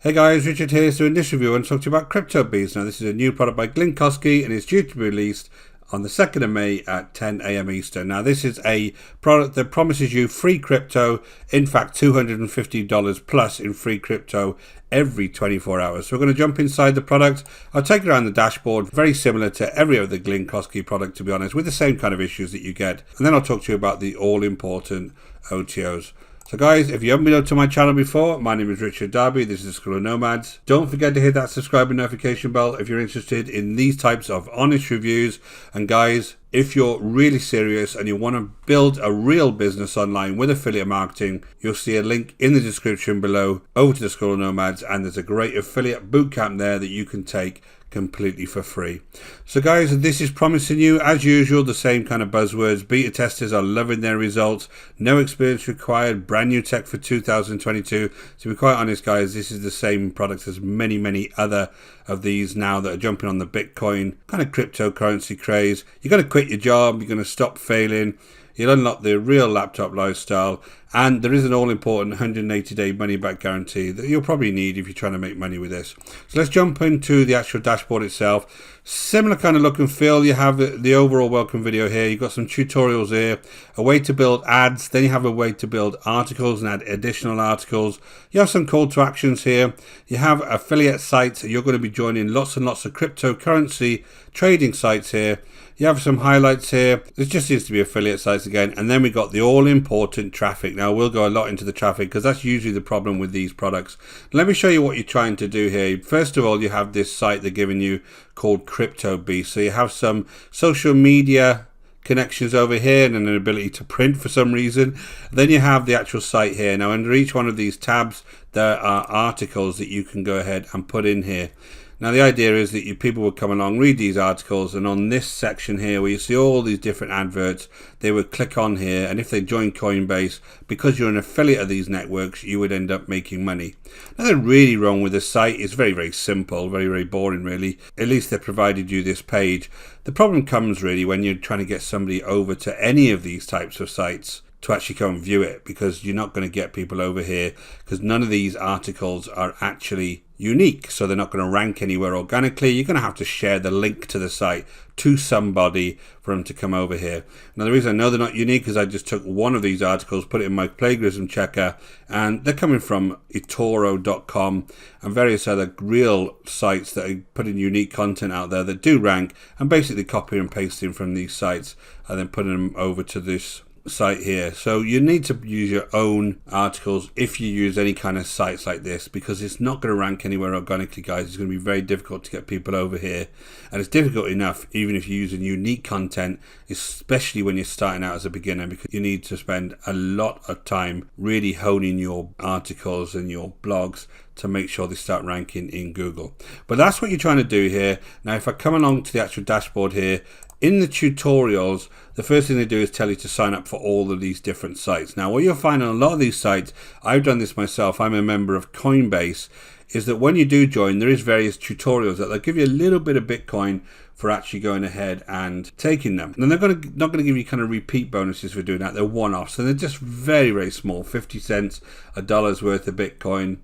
Hey guys, Richard here. So in this review, I'm talking to you about Crypto Bees. Now this is a new product by Glynn Kosky and it's due to be released on the 2nd of May at 10 AM Eastern. Now this is a product that promises you free crypto, in fact $250 plus in free crypto every 24 hours. So we're going to jump inside the product. I'll take you around the dashboard, very similar to every other Glynn Kosky product to be honest, with the same kind of issues that you get. And then I'll talk to you about the all-important OTOs. So guys, if you haven't been up to my channel before, my name is Richard Darby, this is the School of Nomads. Don't forget to hit that subscribe and notification bell if you're interested in these types of honest reviews. And guys, if you're really serious and you want to build a real business online with affiliate marketing, you'll see a link in the description below over to the School of Nomads, and there's a great affiliate bootcamp there that you can take completely for free. So guys, this is promising you, as usual, the same kind of buzzwords. Beta testers are loving their results. No experience required. Brand new tech for 2022. To be quite honest, guys, this is the same product as many other of these now that are jumping on the Bitcoin kind of cryptocurrency craze. You're going to quit your job. You're going to stop failing. You'll unlock the real laptop lifestyle, and there is an all-important 180-day money-back guarantee that you'll probably need if you're trying to make money with this. So let's jump into the actual dashboard itself. Similar kind of look and feel. You have the overall welcome video here. You've got some tutorials here, a way to build ads. Then you have a way to build articles and add additional articles. You have some call to actions here. You have affiliate sites. You're going to be joining lots and lots of cryptocurrency trading sites here. You have some highlights here. This just seems to be affiliate sites again. And then we got the all-important traffic. Now, we'll go a lot into the traffic because that's usually the problem with these products. Let me show you what you're trying to do here. First of all, you have this site they're giving you called Crypto Beast. So you have some social media connections over here and an ability to print for some reason. Then you have the actual site here. Now, under each one of these tabs, there are articles that you can go ahead and put in here. Now the idea is that people would come along, read these articles, and on this section here where you see all these different adverts, they would click on here, and if they join Coinbase, because you're an affiliate of these networks, you would end up making money. Nothing really wrong with the site. It's very simple, very boring really. At least they provided you this page. The problem comes really when you're trying to get somebody over to any of these types of sites to actually come and view it, because you're not going to get people over here because none of these articles are actually unique, so they're not going to rank anywhere organically. You're going to have to share the link to the site to somebody for them to come over here. Now the reason I know they're not unique is I just took one of these articles, put it in my plagiarism checker, and they're coming from eToro.com and various other real sites that are putting unique content out there that do rank, and basically copying and pasting from these sites and then putting them over to this site here. So you need to use your own articles if you use any kind of sites like this, because it's not going to rank anywhere organically, guys. It's going to be very difficult to get people over here, and it's difficult enough even if you're using unique content, especially when you're starting out as a beginner, because you need to spend a lot of time really honing your articles and your blogs to make sure they start ranking in Google. But that's what you're trying to do here. Now if I come along to the actual dashboard here, in the tutorials, the first thing they do is tell you to sign up for all of these different sites. Now what you'll find on a lot of these sites, I've done this myself, I'm a member of Coinbase, is that when you do join, there is various tutorials that they'll give you a little bit of Bitcoin for actually going ahead and taking them. And they're not going to give you kind of repeat bonuses for doing that. They're one-offs, and they're just very small, 50 cents, $1 worth of Bitcoin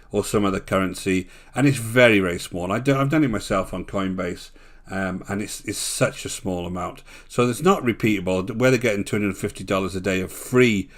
or some other currency, and it's very small. I've done it myself on Coinbase. And it's such a small amount, so it's not repeatable. Where they're getting $250 a day of free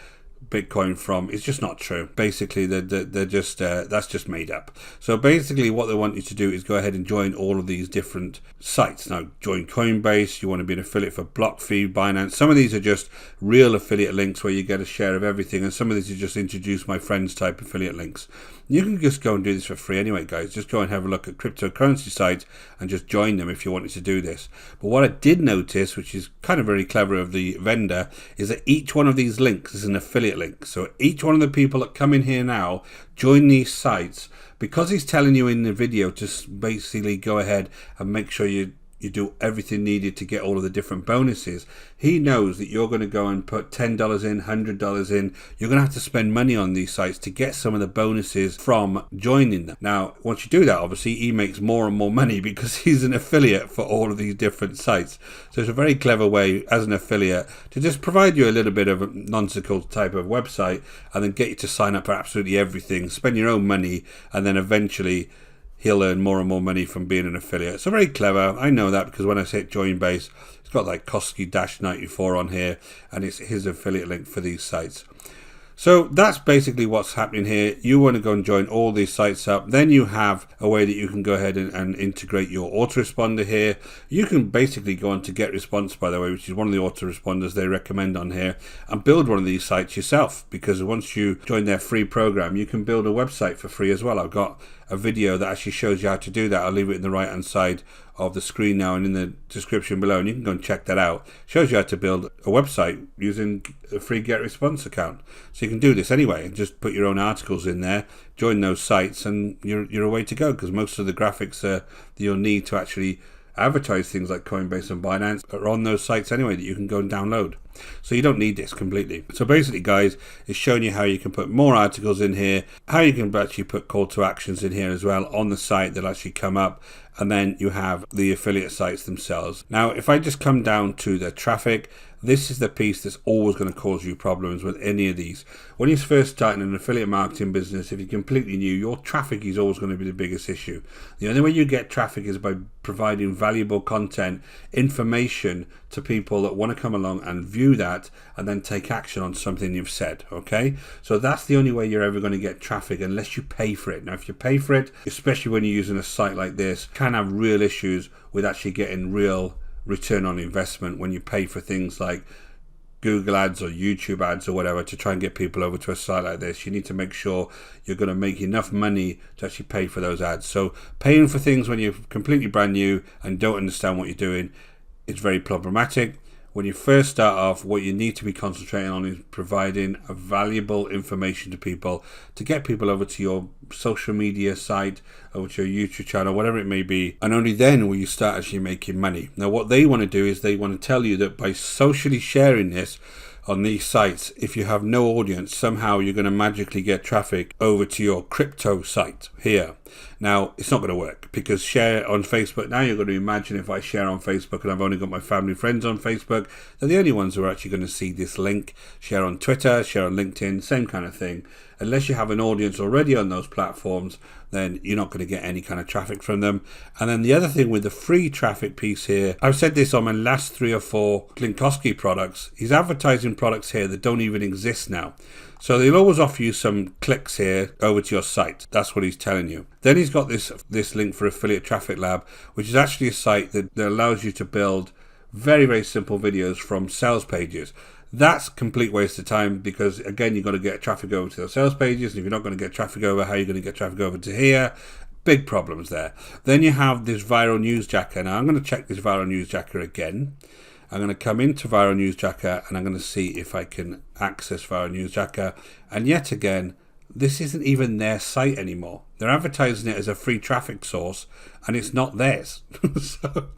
Bitcoin from, it's just not true. Basically they're just that's just made up. So basically what they want you to do is go ahead and join all of these different sites. Now join Coinbase, you want to be an affiliate for BlockFi, Binance. Some of these are just real affiliate links where you get a share of everything, and some of these are just introduce my friends type affiliate links. You can just go and do this for free anyway, guys. Just go and have a look at cryptocurrency sites and just join them if you wanted to do this. But what I did notice, which is kind of very clever of the vendor, is that each one of these links is an affiliate link. So each one of the people that come in here now join these sites, because he's telling you in the video to basically go ahead and make sure you you do everything needed to get all of the different bonuses. He knows that you're going to go and put $10 in, $100 in. You're going to have to spend money on these sites to get some of the bonuses from joining them. Now, once you do that, obviously, he makes more and more money because he's an affiliate for all of these different sites. So it's a very clever way as an affiliate to just provide you a little bit of a nonsensical type of website and then get you to sign up for absolutely everything, spend your own money, and then eventually he'll earn more and more money from being an affiliate. So very clever. I know that because when I hit join base, it's got like Kosky-94 on here, and it's his affiliate link for these sites. So that's basically what's happening here. You want to go and join all these sites up. Then you have a way that you can go ahead and integrate your autoresponder here. You can basically go on to GetResponse, by the way, which is one of the autoresponders they recommend on here, and build one of these sites yourself, because once you join their free program, you can build a website for free as well. I've got a video that actually shows you how to do that. I'll leave it in the right hand side of the screen now and in the description below, and you can go and check that out. Shows you how to build a website using a free GetResponse account. So you can do this anyway and just put your own articles in there, join those sites, and you're away to go, because most of the graphics that you'll need to actually advertise things like Coinbase and Binance are on those sites anyway that you can go and download. So you don't need this completely. So basically, guys, it's showing you how you can put more articles in here, how you can actually put call to actions in here as well on the site that actually come up, and then you have the affiliate sites themselves. Now, if I just come down to the traffic, this is the piece that's always going to cause you problems with any of these. When you're first starting an affiliate marketing business, if you're completely new, your traffic is always going to be the biggest issue. The only way you get traffic is by providing valuable content, information to people that want to come along and view that and then take action on something you've said, okay? So that's the only way you're ever going to get traffic, unless you pay for it. Now, if you pay for it, especially when you're using a site like this, can have real issues with actually getting real return on investment when you pay for things like Google ads or YouTube ads or whatever to try and get people over to a site like this. You need to make sure you're going to make enough money to actually pay for those ads. So paying for things when you're completely brand new and don't understand what you're doing is very problematic. When you first start off, what you need to be concentrating on is providing a valuable information to people to get people over to your social media site, over to your YouTube channel, whatever it may be, and only then will you start actually making money. Now, what they want to do is they want to tell you that by socially sharing this on these sites, if you have no audience, somehow you're going to magically get traffic over to your crypto site here. Now, it's not going to work, because share on Facebook, now you're going to imagine if I share on Facebook and I've only got my family friends on Facebook, they're the only ones who are actually going to see this link. Share on Twitter, share on LinkedIn, same kind of thing. Unless you have an audience already on those platforms, then you're not going to get any kind of traffic from them. And then the other thing with the free traffic piece here, I've said this on my last 3 or 4 Glynn Kosky products, he's advertising products here that don't even exist now. So they'll always offer you some clicks here over to your site. That's what he's telling you. Then he's got this link for Affiliate Traffic Lab, which is actually a site that allows you to build very, very simple videos from sales pages. That's a complete waste of time, because again, you've got to get traffic over to those sales pages, and if you're not going to get traffic over, how are you going to get traffic over to here? Big problems there. Then you have this viral newsjacker. Now I'm going to check this viral newsjacker again. I'm going to come into viral newsjacker and I'm going to see if I can access viral newsjacker, and yet again, this isn't even their site anymore. They're advertising it as a free traffic source, and it's not theirs. So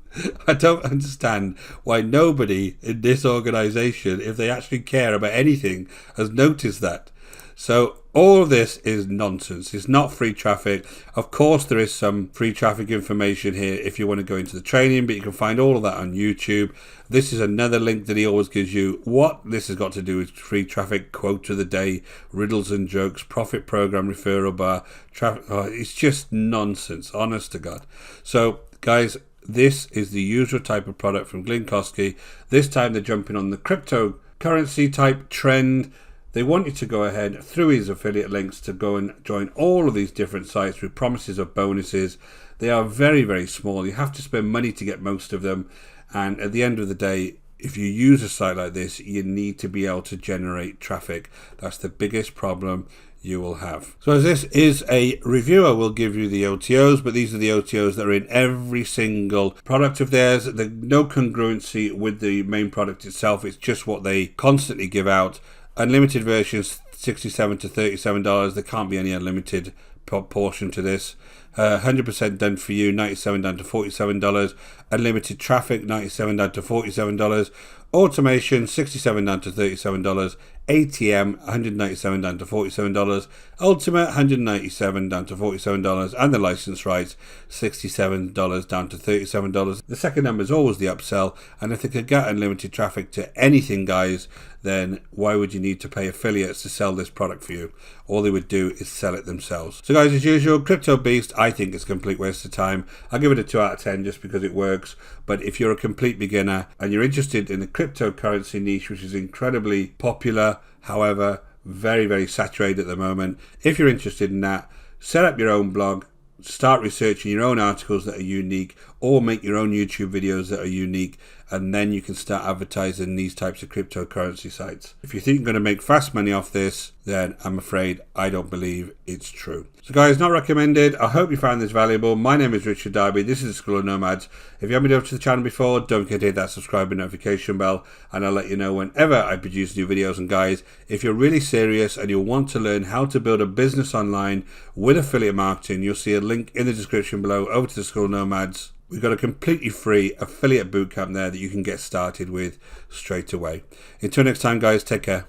I don't understand why nobody in this organization, if they actually care about anything, has noticed that. So all of this is nonsense. It's not free traffic. Of course, there is some free traffic information here if you want to go into the training, but you can find all of that on YouTube. This is another link that he always gives you. What this has got to do with free traffic, quote of the day, riddles and jokes, profit program, referral bar, traffic. Oh, it's just nonsense, honest to God. So, guys, this is the usual type of product from Glynn Kosky. This time they're jumping on the cryptocurrency type trend. They want you to go ahead through his affiliate links to go and join all of these different sites with promises of bonuses. They are very, very small. You have to spend money to get most of them. And at the end of the day, if you use a site like this, you need to be able to generate traffic. That's the biggest problem you will have. So as this is a review, I will give you the OTOs, but these are the OTOs that are in every single product of theirs. There's no congruency with the main product itself. It's just what they constantly give out. Unlimited versions, $67 to $37. There can't be any unlimited portion to this. 100% done for you, $97 down to $47. Unlimited traffic, $97 down to $47. Automation, $67 down to $37. ATM, $197 down to $47. Ultimate, $197 down to $47. And the license rights, $67 down to $37. The second number is always the upsell, and if they could get unlimited traffic to anything, guys, then why would you need to pay affiliates to sell this product for you? All they would do is sell it themselves. So guys, as usual, Crypto Beast, I think it's a complete waste of time. I'll give it a 2 out of 10 just because it works. But if you're a complete beginner and you're interested in the cryptocurrency niche, which is incredibly popular, however, very, very saturated at the moment, if you're interested in that, set up your own blog, start researching your own articles that are unique, or make your own YouTube videos that are unique, and then you can start advertising these types of cryptocurrency sites. If you think you're going to make fast money off this, then I'm afraid I don't believe it's true. So guys, not recommended. I hope you found this valuable. My name is Richard Darby. This is the School of Nomads. If you haven't been over to the channel before, don't forget to hit that subscribe and notification bell, and I'll let you know whenever I produce new videos. And guys, if you're really serious and you want to learn how to build a business online with affiliate marketing, you'll see a link in the description below over to the School of Nomads. We've got a completely free affiliate bootcamp there that you can get started with straight away. Until next time, guys, take care.